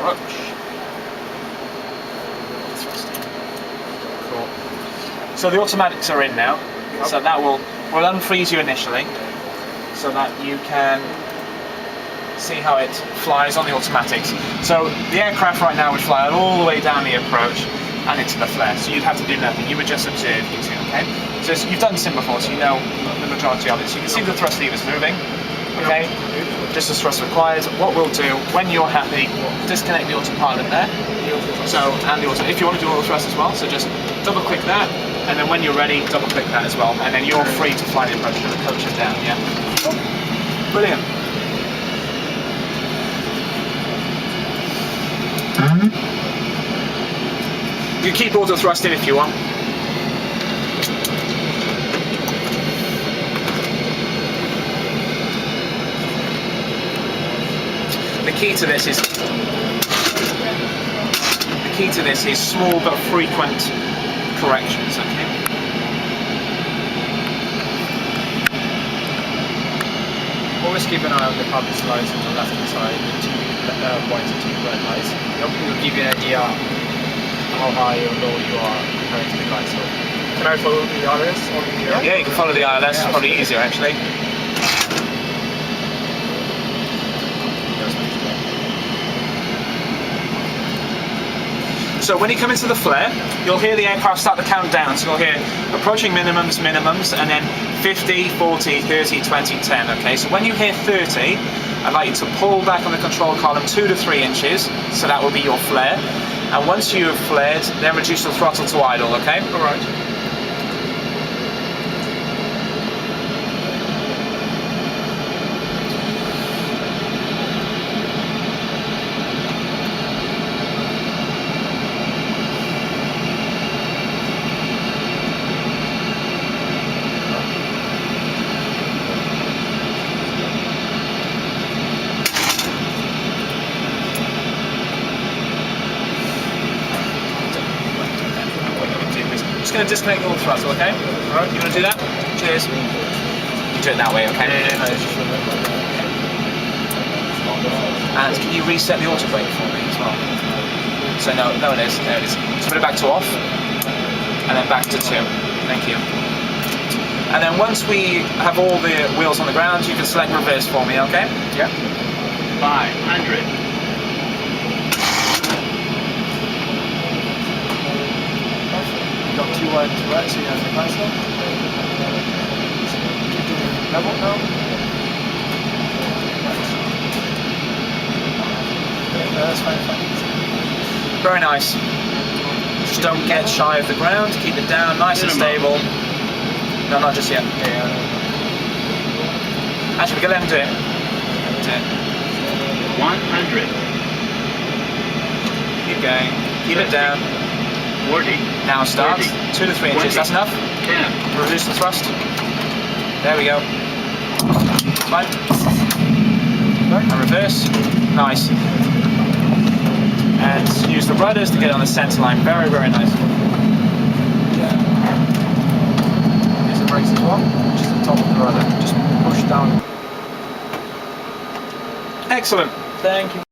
approach. Cool. So the automatics are in now. Yep. So that will unfreeze you initially, so that you can see how it flies on the automatics. So the aircraft right now would fly all the way down the approach and into the flare, so you'd have to do nothing. You would just observe using, okay? So you've done sim before, so you know the majority of it. So you can see the thrust levers moving, okay? Just as thrust required. What we'll do, when you're happy, disconnect the autopilot there. So, and the auto, if you want to do auto thrust as well, so just double click that, and then when you're ready, double click that as well, and then you're free to fly the approach and the coach is down, yeah? Brilliant. You keep auto thrust in if you want. The key to this is small but frequent corrections, okay? Always keep an eye on the public lights on the left hand side, the two white and two red lights. It will give you an idea how high or low you are compared to the guide. So can I follow the ILS on the Yeah, you can follow the ILS, it's probably easier actually. So when you come into the flare, you'll hear the aircraft start to count down. So you'll hear approaching minimums, and then 50, 40, 30, 20, 10, okay? So when you hear 30, I'd like you to pull back on the control column 2 to 3 inches, so that will be your flare. And once you have flared, then reduce the throttle to idle, okay? All right. Just going to disconnect all the throttle, okay? Alright, you want to do that? Cheers. You do it that way, okay? Yeah. And can you reset the auto brake for me as well? So no, there it is. So put it back to off, and then back to 2. Thank you. And then once we have all the wheels on the ground, you can select reverse for me, okay? Yeah. 500. Got 2 wide to right, so you have the nice one. Keep doing level now. Okay, that's fine. Very nice. Just don't get shy of the ground, keep it down, nice and stable. No, not just yet. Yeah. Actually, we can let him do it. 100. Keep going, keep it down. 40. Now start, 30, 2 to 3 inches, 20, that's enough. 10. Reduce the thrust. There we go. Fine. And reverse. Nice. And use the rudders to get on the centre line. Very, very nice. Use the brakes as well. Just the top of the rudder. Just push down. Excellent. Thank you.